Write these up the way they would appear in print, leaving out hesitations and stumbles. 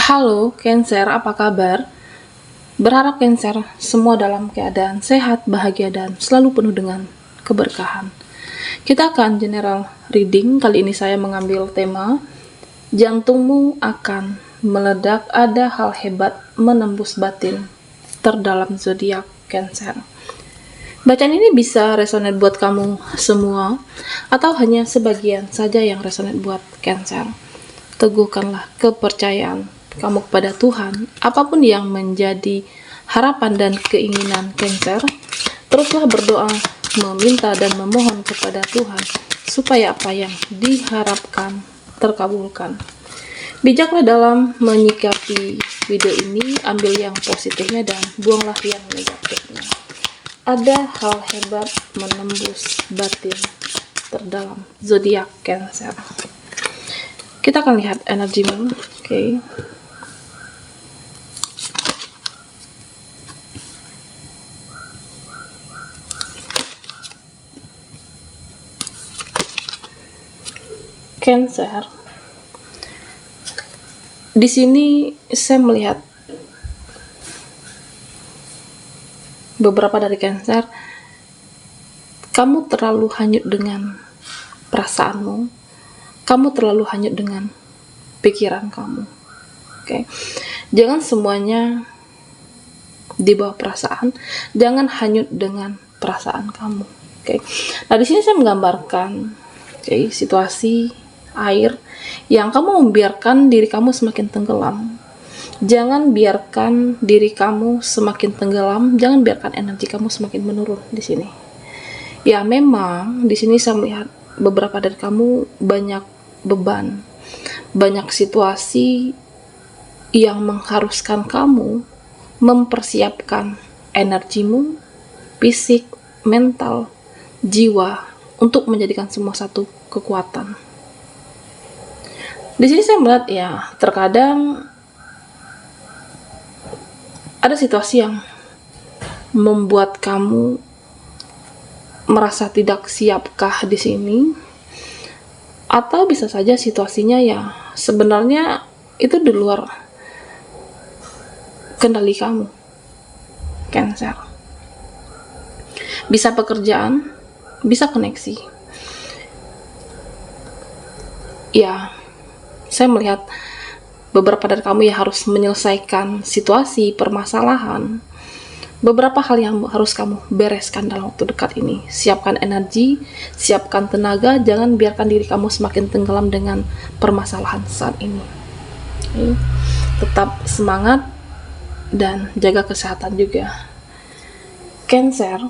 Halo, Cancer, apa kabar? Berharap Cancer semua dalam keadaan sehat, bahagia, dan selalu penuh dengan keberkahan. Kita akan general reading. Kali ini saya mengambil tema jantungmu akan meledak, ada hal hebat menembus batin terdalam zodiak Cancer. Bacaan ini bisa resonate buat kamu semua atau hanya sebagian saja yang resonate buat Cancer. Teguhkanlah kepercayaan kamu kepada Tuhan, apapun yang menjadi harapan dan keinginan Cancer. Teruslah berdoa, meminta dan memohon kepada Tuhan supaya apa yang diharapkan terkabulkan. Bijaklah dalam menyikapi video ini, ambil yang positifnya dan buanglah yang negatifnya. Ada hal hebat menembus batin terdalam zodiak Cancer. Kita akan lihat energimu, oke. Cancer. Di sini saya melihat beberapa dari Cancer, kamu terlalu hanyut dengan perasaanmu, kamu terlalu hanyut dengan pikiran kamu. Oke. Jangan semuanya di bawah perasaan, jangan hanyut dengan perasaan kamu. Oke. Nah, di sini saya menggambarkan situasi air yang kamu membiarkan diri kamu semakin tenggelam. Jangan biarkan diri kamu semakin tenggelam, jangan biarkan energi kamu semakin menurun di sini. Ya, memang di sini saya melihat beberapa dari kamu banyak beban, banyak situasi yang mengharuskan kamu mempersiapkan energimu, fisik, mental, jiwa untuk menjadikan semua satu kekuatan. Di sini saya melihat terkadang ada situasi yang membuat kamu merasa tidak siapkah di sini, atau bisa saja situasinya sebenarnya itu di luar kendali kamu, Cancer. Bisa pekerjaan, bisa koneksi. Saya melihat beberapa dari kamu yang harus menyelesaikan situasi, permasalahan, beberapa hal yang harus kamu bereskan dalam waktu dekat ini. Siapkan energi, siapkan tenaga, jangan biarkan diri kamu semakin tenggelam dengan permasalahan saat ini. Tetap semangat dan jaga kesehatan juga, Cancer.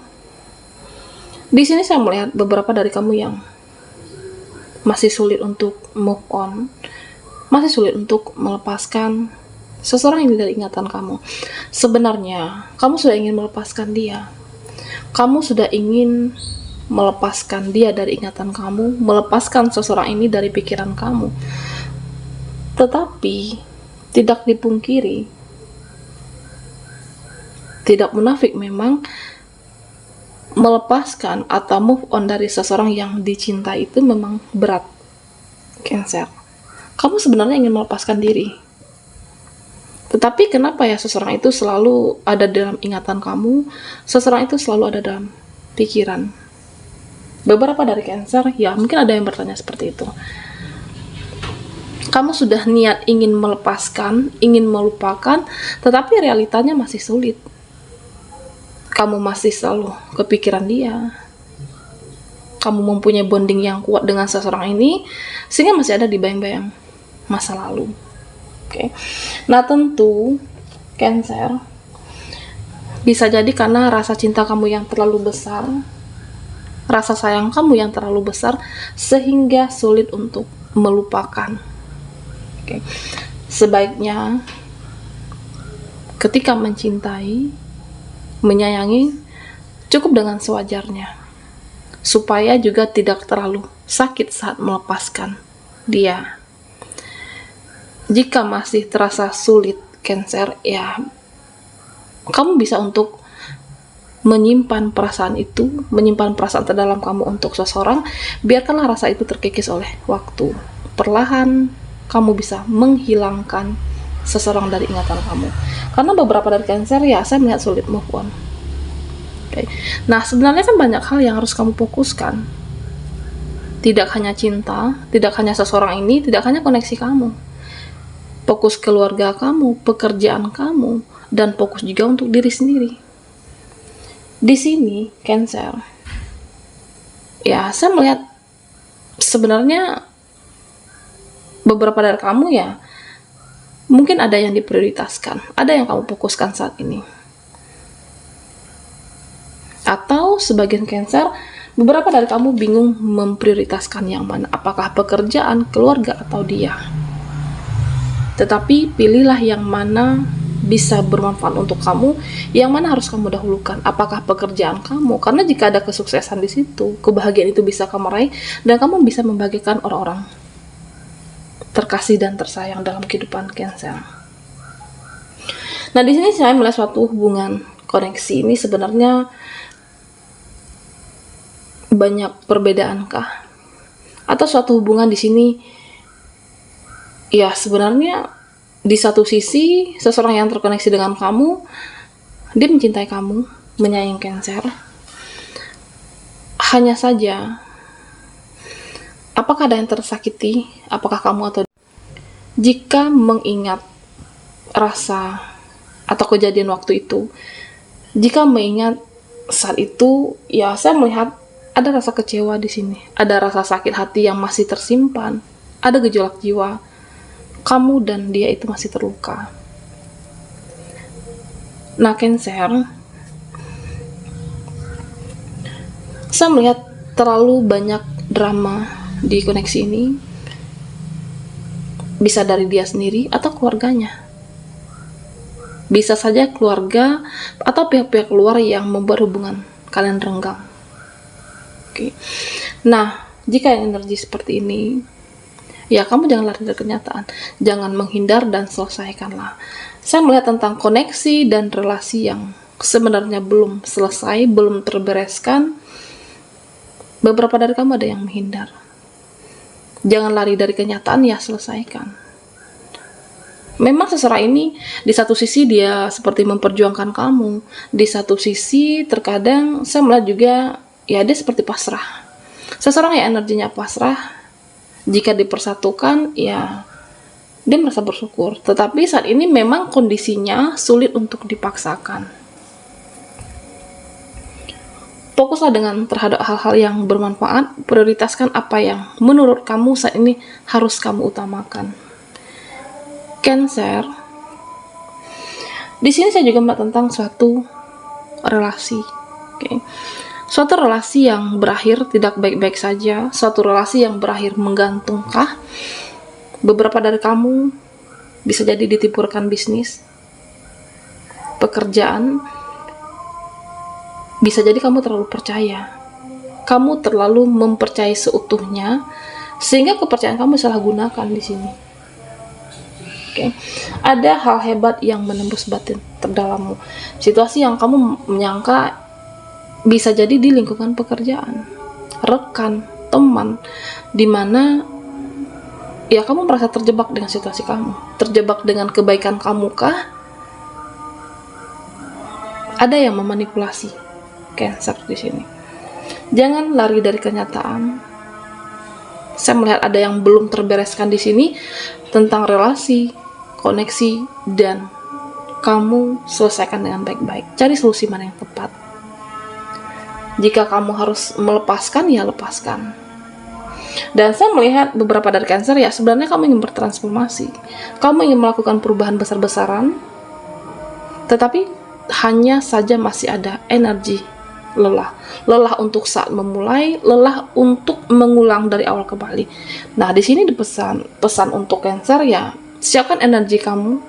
Di sini saya melihat beberapa dari kamu yang masih sulit untuk move on, masih sulit untuk melepaskan seseorang ini dari ingatan kamu. Sebenarnya kamu sudah ingin melepaskan dia, kamu sudah ingin melepaskan dia dari ingatan kamu, melepaskan seseorang ini dari pikiran kamu. Tetapi tidak dipungkiri, tidak munafik memang, melepaskan atau move on dari seseorang yang dicintai itu memang berat, Cancer. Kamu sebenarnya ingin melepaskan diri, tetapi kenapa seseorang itu selalu ada dalam ingatan kamu, seseorang itu selalu ada dalam pikiran. Beberapa dari Cancer, mungkin ada yang bertanya seperti itu. Kamu sudah niat ingin melepaskan, ingin melupakan, tetapi realitanya masih sulit. Kamu masih selalu kepikiran dia. Kamu mempunyai bonding yang kuat dengan seseorang ini, sehingga masih ada di bayang-bayang masa lalu. Oke. Nah, tentu Cancer, bisa jadi karena rasa cinta kamu yang terlalu besar, rasa sayang kamu yang terlalu besar, sehingga sulit untuk melupakan. Oke. Sebaiknya ketika mencintai, menyayangi, cukup dengan sewajarnya, supaya juga tidak terlalu sakit saat melepaskan dia. Jika masih terasa sulit, Cancer, kamu bisa untuk menyimpan perasaan itu, menyimpan perasaan terdalam kamu untuk seseorang. Biarkanlah rasa itu terkikis oleh waktu. Perlahan kamu bisa menghilangkan seseorang dari ingatan kamu. Karena beberapa dari Cancer ya, saya melihat sulit move on. Oke. Nah, sebenarnya kan banyak hal yang harus kamu fokuskan. Tidak hanya cinta, tidak hanya seseorang ini, tidak hanya koneksi kamu. Fokus keluarga kamu, pekerjaan kamu, dan fokus juga untuk diri sendiri. Di sini, Cancer, ya saya melihat sebenarnya beberapa dari kamu ya, mungkin ada yang diprioritaskan, ada yang kamu fokuskan saat ini. Atau sebagian Cancer, beberapa dari kamu bingung memprioritaskan yang mana, apakah pekerjaan, keluarga, atau dia. Tetapi pilihlah yang mana bisa bermanfaat untuk kamu, yang mana harus kamu dahulukan. Apakah pekerjaan kamu? Karena jika ada kesuksesan di situ, kebahagiaan itu bisa kamu raih, dan kamu bisa membagikan orang-orang terkasih dan tersayang dalam kehidupan Cancer. Nah, di sini saya melihat suatu hubungan koneksi ini sebenarnya banyak perbedaankah? Atau suatu hubungan di sini ya sebenarnya di satu sisi seseorang yang terkoneksi dengan kamu, dia mencintai kamu, menyayangi Cancer. Hanya saja, apakah ada yang tersakiti? Apakah kamu atau jika mengingat rasa atau kejadian waktu itu, jika mengingat saat itu, ya saya melihat ada rasa kecewa di sini, ada rasa sakit hati yang masih tersimpan, ada gejolak jiwa. Kamu dan dia itu masih terluka. Nah, Cancer, saya melihat terlalu banyak drama di koneksi ini. Bisa dari dia sendiri atau keluarganya. Bisa saja keluarga atau pihak-pihak luar yang membuat hubungan kalian renggang. Oke. Nah, jika energi seperti ini, ya kamu jangan lari dari kenyataan. Jangan menghindar dan selesaikanlah. Saya melihat tentang koneksi dan relasi yang sebenarnya belum selesai, belum terbereskan. Beberapa dari kamu ada yang menghindar. Jangan lari dari kenyataan, ya selesaikan. Memang seseorang ini di satu sisi dia seperti memperjuangkan kamu, di satu sisi terkadang saya melihat juga ya dia seperti pasrah. Seseorang yang energinya pasrah, jika dipersatukan ya dia merasa bersyukur. Tetapi saat ini memang kondisinya sulit untuk dipaksakan. Fokuslah dengan terhadap hal-hal yang bermanfaat, prioritaskan apa yang menurut kamu saat ini harus kamu utamakan. Cancer, di sini saya juga melihat tentang suatu relasi. Okay. Suatu relasi yang berakhir tidak baik-baik saja, suatu relasi yang berakhir menggantungkah. Beberapa dari kamu bisa jadi ditipu rekan bisnis, pekerjaan. Bisa jadi kamu terlalu percaya. Kamu terlalu mempercayai seutuhnya sehingga kepercayaan kamu salah gunakan di sini. Oke. Ada hal hebat yang menembus batin terdalammu. Situasi yang kamu menyangka bisa jadi di lingkungan pekerjaan, rekan, teman, di mana ya kamu merasa terjebak dengan situasi kamu, terjebak dengan kebaikan kamu kah? Ada yang memanipulasi Cancer di sini. Jangan lari dari kenyataan. Saya melihat ada yang belum terbereskan di sini tentang relasi, koneksi, dan kamu selesaikan dengan baik-baik. Cari solusi mana yang tepat. Jika kamu harus melepaskan, ya lepaskan. Dan saya melihat beberapa dari Cancer ya sebenarnya kamu ingin bertransformasi. Kamu ingin melakukan perubahan besar-besaran, tetapi hanya saja masih ada energi lelah untuk saat memulai, lelah untuk mengulang dari awal kembali. Nah, di sini pesan untuk Cancer ya, siapkan energi kamu,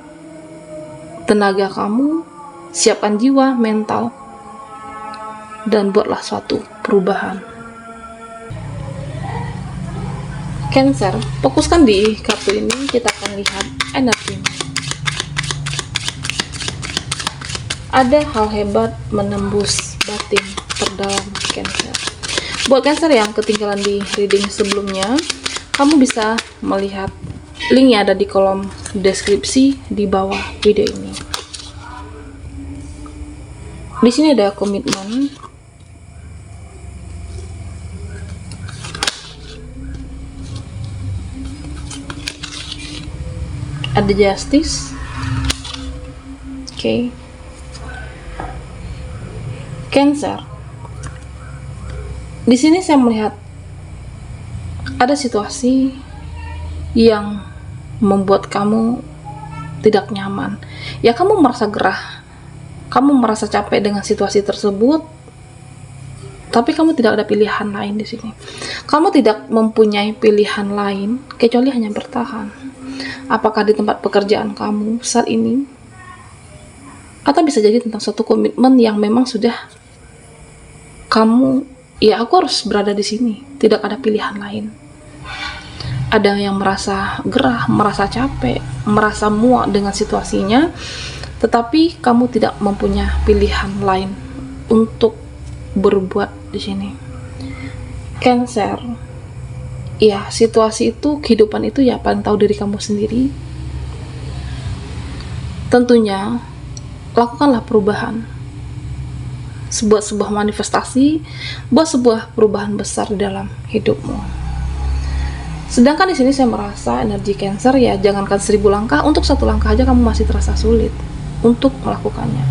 tenaga kamu, siapkan jiwa, mental, dan buatlah suatu perubahan. Cancer, fokuskan di kartu ini, kita akan lihat energinya. Ada hal hebat menembus batin terdalam Cancer. Buat Cancer yang ketinggalan di reading sebelumnya, kamu bisa melihat Linknya ada di kolom deskripsi di bawah video ini. Di sini ada komitmen, ada justice, oke. Cancer. Di sini saya melihat ada situasi yang membuat kamu tidak nyaman. Ya, kamu merasa gerah, kamu merasa capek dengan situasi tersebut, tapi kamu tidak ada pilihan lain di sini. Kamu tidak mempunyai pilihan lain kecuali hanya bertahan. Apakah di tempat pekerjaan kamu saat ini, atau bisa jadi tentang suatu komitmen yang memang sudah kamu, ya aku harus berada di sini, tidak ada pilihan lain. Ada yang merasa gerah, merasa capek, merasa muak dengan situasinya, tetapi kamu tidak mempunyai pilihan lain untuk berbuat di sini. Cancer, ya situasi itu, kehidupan itu ya paling tahu diri kamu sendiri. Tentunya lakukanlah perubahan, sebuah manifestasi, buat sebuah perubahan besar di dalam hidupmu. Sedangkan di sini saya merasa energi Cancer, ya jangankan 1000 langkah, untuk 1 langkah aja kamu masih terasa sulit untuk melakukannya.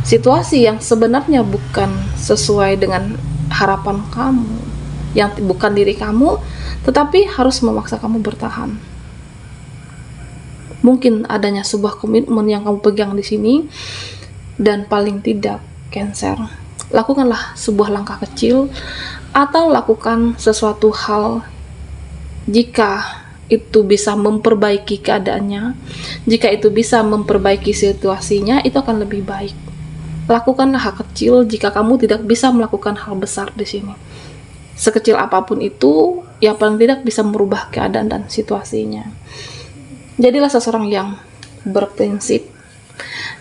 Situasi yang sebenarnya bukan sesuai dengan harapan kamu, yang bukan diri kamu, tetapi harus memaksa kamu bertahan. Mungkin adanya sebuah komitmen yang kamu pegang di sini, dan paling tidak Cancer, lakukanlah sebuah langkah kecil atau lakukan sesuatu hal jika itu bisa memperbaiki keadaannya, jika itu bisa memperbaiki situasinya, itu akan lebih baik. Lakukanlah hal kecil jika kamu tidak bisa melakukan hal besar di sini. Sekecil apapun itu, ya paling tidak bisa merubah keadaan dan situasinya. Jadilah seseorang yang berprinsip.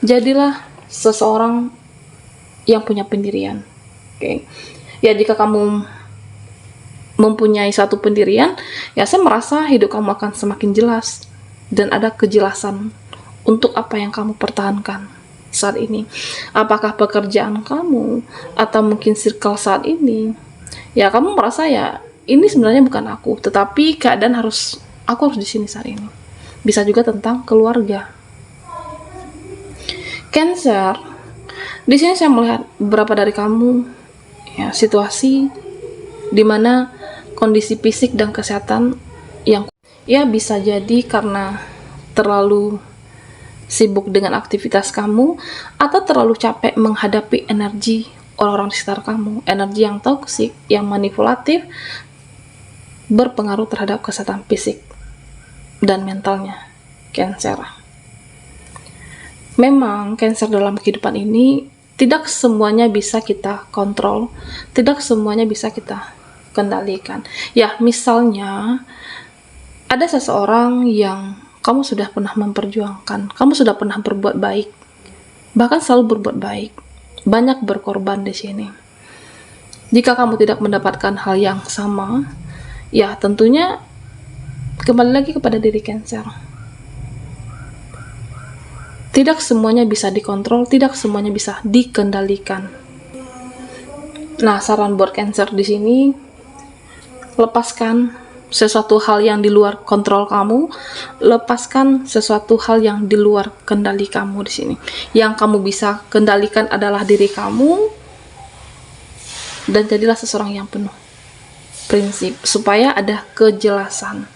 Jadilah seseorang yang punya pendirian. Oke. Ya jika kamu mempunyai satu pendirian, ya saya merasa hidup kamu akan semakin jelas dan ada kejelasan untuk apa yang kamu pertahankan saat ini. Apakah pekerjaan kamu atau mungkin circle saat ini, ya kamu merasa ya ini sebenarnya bukan aku, tetapi keadaan aku harus di sini saat ini. Bisa juga tentang keluarga. Cancer, di sini saya melihat beberapa dari kamu, ya situasi di mana kondisi fisik dan kesehatan yang ya bisa jadi karena terlalu sibuk dengan aktivitas kamu atau terlalu capek menghadapi energi orang-orang di sekitar kamu, energi yang toksik, yang manipulatif, berpengaruh terhadap kesehatan fisik dan mentalnya Cancer. Memang Cancer dalam kehidupan ini tidak semuanya bisa kita kontrol, tidak semuanya bisa kita kendalikan. Ya, misalnya ada seseorang yang kamu sudah pernah memperjuangkan, kamu sudah pernah berbuat baik, bahkan selalu berbuat baik, banyak berkorban di sini. Jika kamu tidak mendapatkan hal yang sama, ya tentunya kembali lagi kepada diri Cancer. Tidak semuanya bisa dikontrol, tidak semuanya bisa dikendalikan. Nah, saran buat Cancer di sini, lepaskan sesuatu hal yang di luar kontrol kamu, lepaskan sesuatu hal yang di luar kendali kamu di sini. Yang kamu bisa kendalikan adalah diri kamu, dan jadilah seseorang yang penuh prinsip supaya ada kejelasan.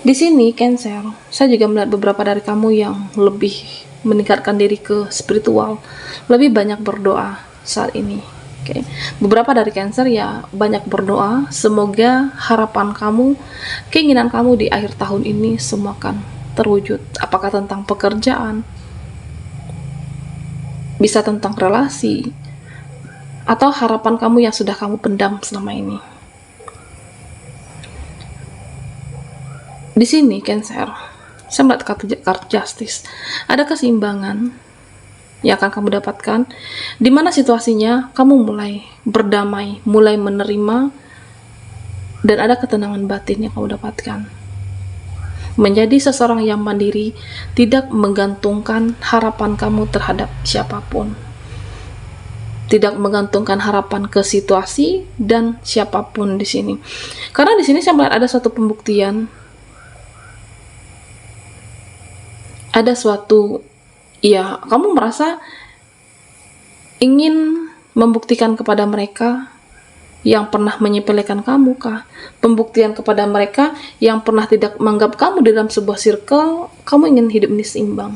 Di sini Cancer, saya juga melihat beberapa dari kamu yang lebih meningkatkan diri ke spiritual, lebih banyak berdoa saat ini. Oke. Beberapa dari Cancer ya banyak berdoa, semoga harapan kamu, keinginan kamu di akhir tahun ini semua akan terwujud. Apakah tentang pekerjaan, bisa tentang relasi, atau harapan kamu yang sudah kamu pendam selama ini. Di sini Cancer, saya melihat kartu justice, ada keseimbangan yang akan kamu dapatkan, di mana situasinya kamu mulai berdamai, mulai menerima, dan ada ketenangan batin yang kamu dapatkan. Menjadi seseorang yang mandiri tidak menggantungkan harapan kamu terhadap siapapun. Tidak menggantungkan harapan ke situasi dan siapapun di sini. Karena di sini saya melihat ada suatu pembuktian. Ada suatu, ya, kamu merasa ingin membuktikan kepada mereka yang pernah menyepelekan kamu kah? Pembuktian kepada mereka yang pernah tidak menganggap kamu dalam sebuah circle, kamu ingin hidup ini seimbang.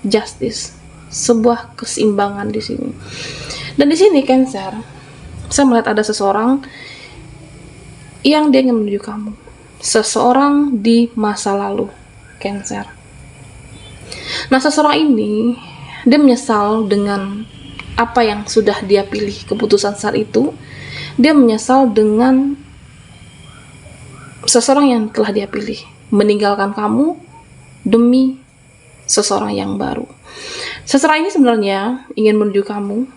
Justice, sebuah keseimbangan di sini. Dan di sini Cancer, saya melihat ada seseorang yang dia ingin menuju kamu. Seseorang di masa lalu, Cancer. Nah, seseorang ini dia menyesal dengan apa yang sudah dia pilih, keputusan saat itu. Dia menyesal dengan seseorang yang telah dia pilih, meninggalkan kamu demi seseorang yang baru. Seseorang ini sebenarnya ingin menuju kamu.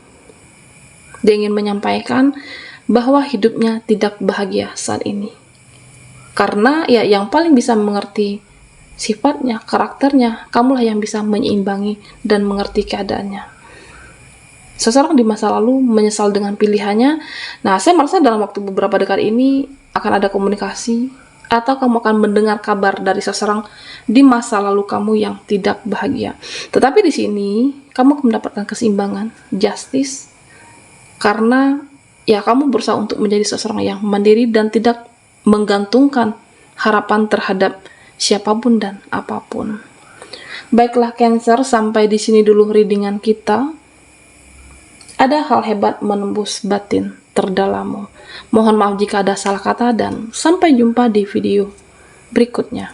Dia ingin menyampaikan bahwa hidupnya tidak bahagia saat ini. Karena ya yang paling bisa mengerti sifatnya, karakternya, kamulah yang bisa menyeimbangi dan mengerti keadaannya. Seseorang di masa lalu menyesal dengan pilihannya. Nah, saya merasa dalam waktu beberapa dekat ini akan ada komunikasi, atau kamu akan mendengar kabar dari seseorang di masa lalu kamu yang tidak bahagia. Tetapi di sini kamu akan mendapatkan keseimbangan, justice, karena ya kamu berusaha untuk menjadi seseorang yang mandiri dan tidak menggantungkan harapan terhadap siapapun dan apapun. Baiklah Cancer, sampai di sini dulu readingan kita. Ada hal hebat menembus batin terdalammu. Mohon maaf jika ada salah kata dan sampai jumpa di video berikutnya.